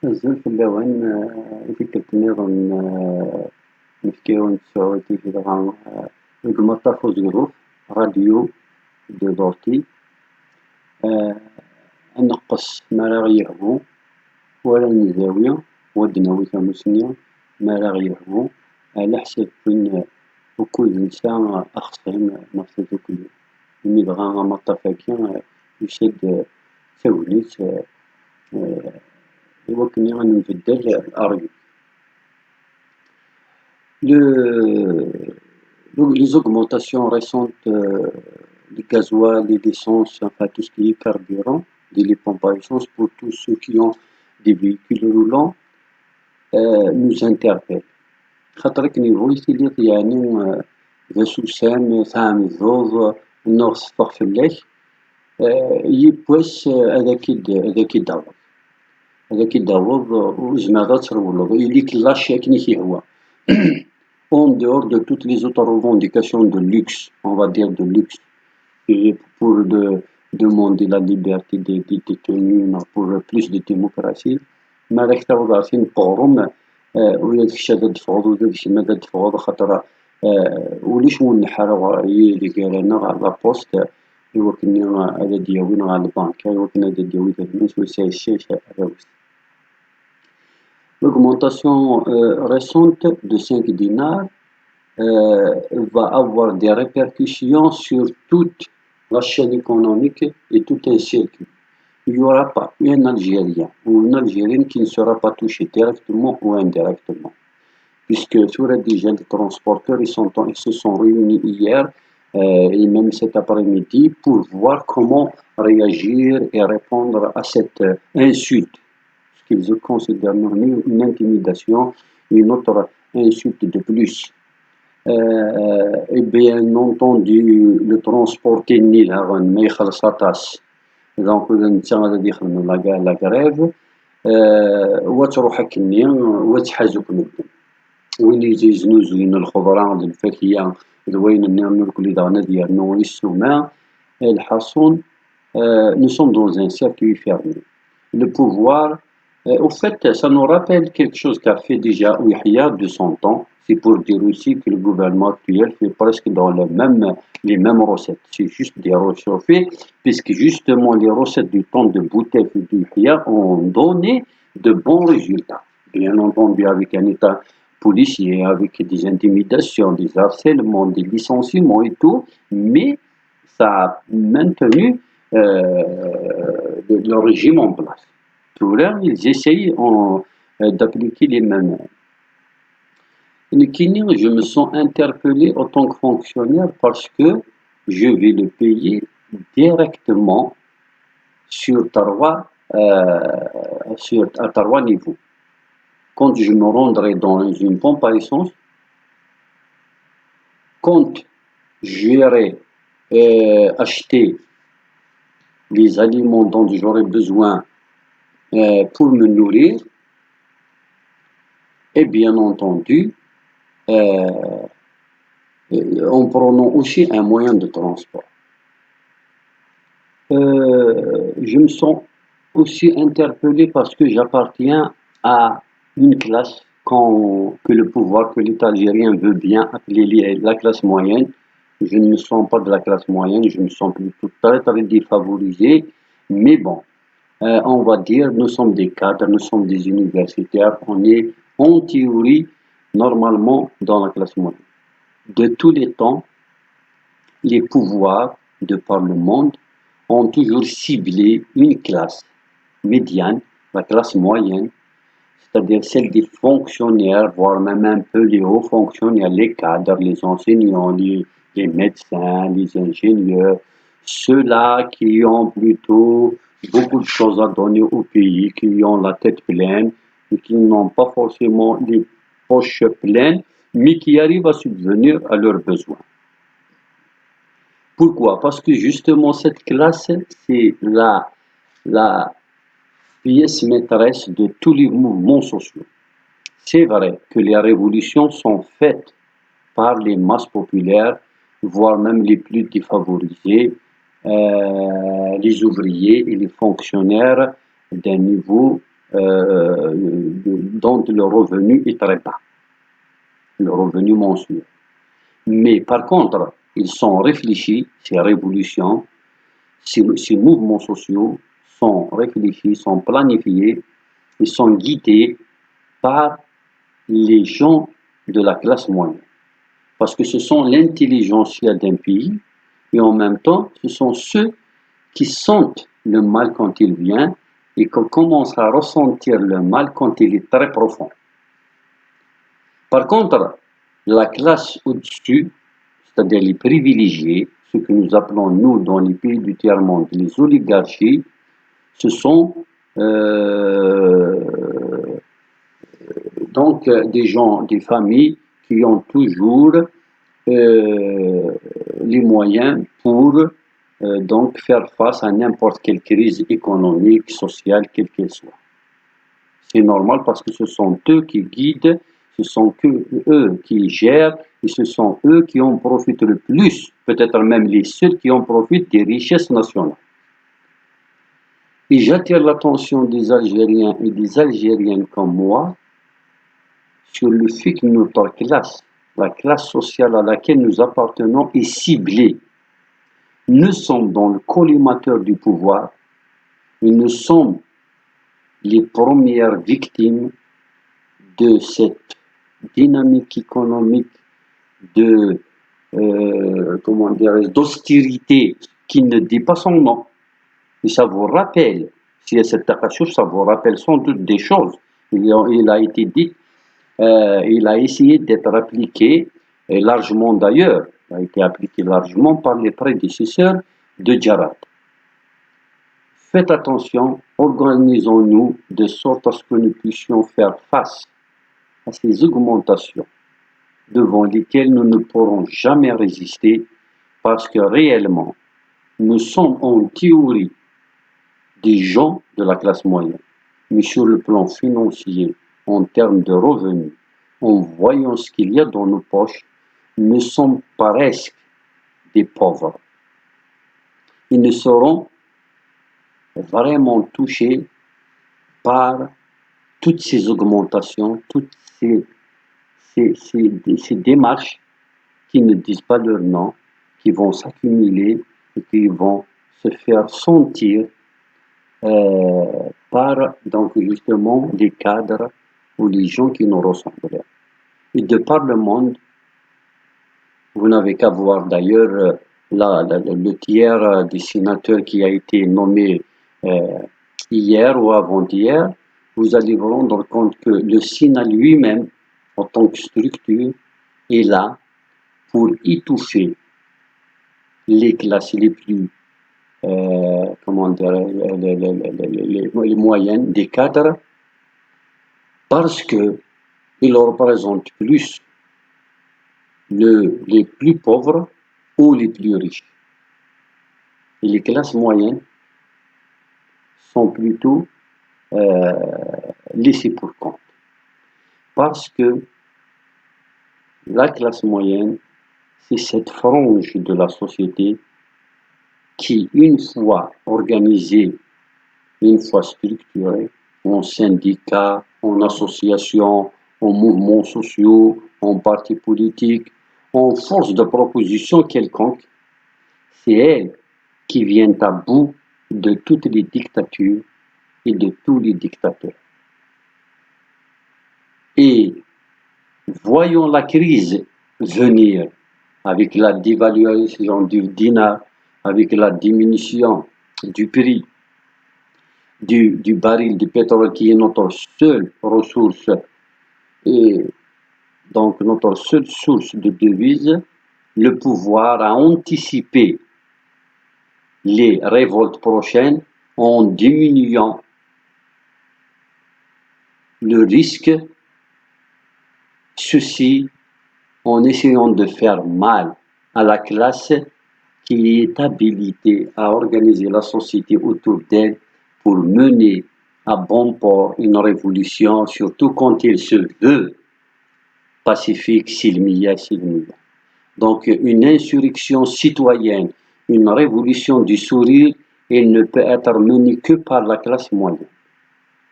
الزول في اللون يفكر نظام نفكيو نتسعودي في دغا المطار في الظروف راديو دو دورتي نقص ما راه غيهبو ولا نزاوية ودناوي تاموسنية ما راه غيهبو على حساب وين وكل إنسان أخصهم نفس دوك ملي بغا مطار فاكيا يشد تاونيت إوا غنبدل الأرض. Les augmentations récentes du gasoil, des essences, enfin tout ce qui est carburant, des pompes à essence pour tous ceux qui ont des véhicules roulants nous interpellent. خاطرك نيفو يثيليق يعني ذا سوسام ثام الظوظ نوغ سطح فلاح يبواس هذاك يدعوض هذاك يدعوض وزماغا ترولض إليك لاشي كني كيهوا. En dehors de toutes les autres revendications de luxe, on va dire de luxe, et pour demander la liberté des détenus, pour plus de démocratie, ما راك تعود فين بوروم ولا داكشي هذا تفوض ولا داكشي ماذا تفوض خاطر وليش ونحروا اللي قالنا على لابوست إوا كني هذا دياوين على البنك إوا كنا هذا دياوي هذا الناس وسايسيش هذا. L'augmentation récente de 5 dinars va avoir des répercussions sur toute la chaîne économique et tout un circuit. Il n'y aura pas un Algérien ou une Algérienne qui ne sera pas touché directement ou indirectement. Puisque sur déjà les transporteurs ils se sont réunis hier et même cet après-midi pour voir comment réagir et répondre à cette insulte. Qu'ils considèrent une intimidation, une autre insulte de plus. Et bien entendu, le transport technique, mais donc la grève, وتروح كني وتحازوك مدن وين يزيزنو زين الخضرة الفاكهة ذوين ناكل اللي داغنا ديالنا السماء الحصون. Nous sommes dans un circuit fermé. Le pouvoir au fait, ça nous rappelle quelque chose qu'a fait déjà Ouihia de son temps. C'est pour dire aussi que le gouvernement actuel fait presque dans les mêmes recettes. C'est juste des réchauffés, puisque justement les recettes du temps de Boutef et d'Ouihia ont donné de bons résultats. Bien entendu, avec un état policier, avec des intimidations, des harcèlements, des licenciements et tout, mais ça a maintenu le régime en place. Là, ils essayent d'appliquer les mêmes. Je me sens interpellé en tant que fonctionnaire parce que je vais le payer directement sur à trois niveaux. Quand je me rendrai dans une pompe à essence, quand j'irai acheter les aliments dont j'aurai besoin pour me nourrir, et bien entendu, en prenant aussi un moyen de transport. Je me sens aussi interpellé parce que j'appartiens à une classe que le pouvoir, que l'État algérien veut bien appeler la classe moyenne. Je ne me sens pas de la classe moyenne, je me sens plutôt très très défavorisé, mais bon. On va dire, nous sommes des cadres, nous sommes des universitaires, on est en théorie normalement dans la classe moyenne. De tous les temps, les pouvoirs de par le monde ont toujours ciblé une classe médiane, la classe moyenne, c'est-à-dire celle des fonctionnaires, voire même un peu les hauts fonctionnaires, les cadres, les enseignants, les médecins, les ingénieurs, ceux-là qui ont plutôt beaucoup de choses à donner au pays, qui ont la tête pleine et qui n'ont pas forcément les poches pleines, mais qui arrivent à subvenir à leurs besoins. Pourquoi? Parce que justement cette classe, c'est la pièce maîtresse de tous les mouvements sociaux. C'est vrai que les révolutions sont faites par les masses populaires, voire même les plus défavorisés, les ouvriers et les fonctionnaires d'un niveau dont le revenu est très bas, le revenu mensuel. Mais par contre, ils sont réfléchis, ces révolutions, ces mouvements sociaux sont réfléchis, sont planifiés, ils sont guidés par les gens de la classe moyenne. Parce que ce sont l'intelligentsia d'un pays et en même temps, ce sont ceux qui sentent le mal quand il vient et qui commencent à ressentir le mal quand il est très profond. Par contre, la classe au-dessus, c'est-à-dire les privilégiés, ce que nous appelons nous dans les pays du tiers-monde les oligarchies, ce sont donc des gens, des familles qui ont toujours les moyens pour donc faire face à n'importe quelle crise économique, sociale, quelle qu'elle soit. C'est normal parce que ce sont eux qui guident, ce sont eux qui gèrent et ce sont eux qui en profitent le plus, peut-être même les seuls qui en profitent des richesses nationales. Et j'attire l'attention des Algériens et des Algériennes comme moi sur le fait que notre classe, la classe sociale à laquelle nous appartenons, est ciblée. Nous sommes dans le collimateur du pouvoir et nous sommes les premières victimes de cette dynamique économique de d'austérité qui ne dit pas son nom. Et ça vous rappelle, si cette takashuf, ça vous rappelle sans doute des choses. Il a été dit, il a essayé d'être appliqué, et largement d'ailleurs, il a été appliqué largement par les prédécesseurs de Djarad. Faites attention, organisons-nous de sorte à ce que nous puissions faire face à ces augmentations devant lesquelles nous ne pourrons jamais résister parce que réellement, nous sommes en théorie des gens de la classe moyenne, mais sur le plan financier, en termes de revenus, en voyant ce qu'il y a dans nos poches, nous sommes presque des pauvres. Ils ne seront vraiment touchés par toutes ces augmentations, toutes ces démarches qui ne disent pas leur nom, qui vont s'accumuler et qui vont se faire sentir par donc justement les cadres ou les gens qui nous ressemblent. Et de par le monde, vous n'avez qu'à voir d'ailleurs le tiers des sénateurs qui a été nommé hier ou avant-hier, vous allez vous rendre compte que le Sénat lui-même, en tant que structure, est là pour étouffer les classes les plus, comment dire, les moyennes des cadres, parce qu'ils représentent plus les plus pauvres ou les plus riches. Et les classes moyennes sont plutôt laissées pour compte. Parce que la classe moyenne, c'est cette frange de la société qui, une fois organisée, une fois structurée, en syndicats, en associations, en mouvements sociaux, en partis politiques, en force de proposition quelconque, c'est elle qui vient à bout de toutes les dictatures et de tous les dictateurs. Et voyons la crise venir avec la dévaluation du dinar, avec la diminution du prix du baril de pétrole qui est notre seule ressource et donc notre seule source de devises, le pouvoir a anticipé les révoltes prochaines en diminuant le risque, ceci en essayant de faire mal à la classe qui est habilitée à organiser la société autour d'elle pour mener à bon port une révolution, surtout quand il se veut pacifique, silmiya. Donc une insurrection citoyenne, une révolution du sourire, elle ne peut être menée que par la classe moyenne.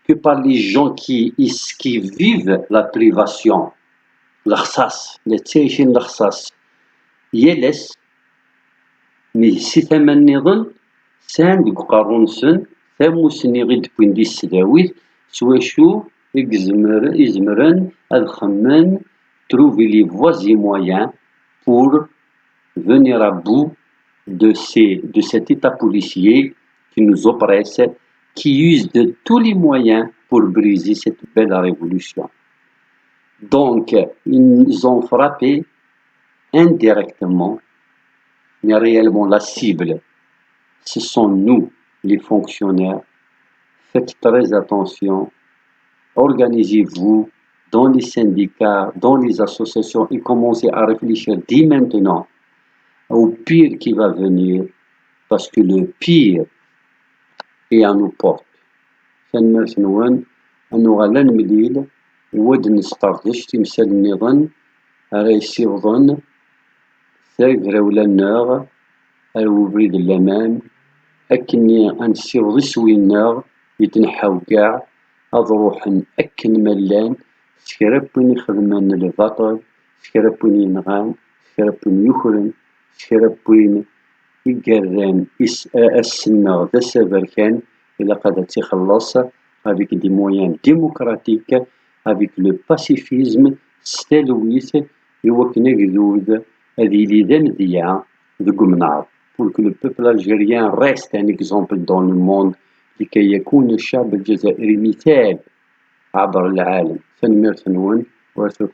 que par les gens qui vivent la privation. الخصاص اللي تعيشين الخصاص يلس مي سي ثمن نظن سان ديك قارونسن ثاموسني غير دبوين دي السداويت سوا شو يزمرن الخمن trouver les voies et moyens pour venir à bout de cet état policier qui nous oppresse, qui use de tous les moyens pour briser cette belle révolution. Donc, ils ont frappé indirectement, mais réellement la cible, ce sont nous, les fonctionnaires. Faites très attention, organisez-vous dans les syndicats, dans les associations et commencez à réfléchir dès maintenant au pire qui va venir, parce que le pire est à nos portes. ود نستردش تمثال النظام رئيسي وظن ثاقرا ولا الناغ أو بريد الأمان أكني أنسيو ضسوي الناغ يتنحاو كاع أضروحن أكن ملان سكرابوني خدمان الباطل سكرابوني نغان سكرابوني يخرن سكرابوني يقران السنة ذا سابركان إلا قد تخلص avec des moyens démocratiques, avec le pacifisme, ستالويث يوكنا قدود هذه لي مذيعة ذوك منعر pour que le peuple algérien reste un exemple dans le monde لكي يكون الشعب الجزائري مثال عبر العالم. ثنمير ثنون وثوث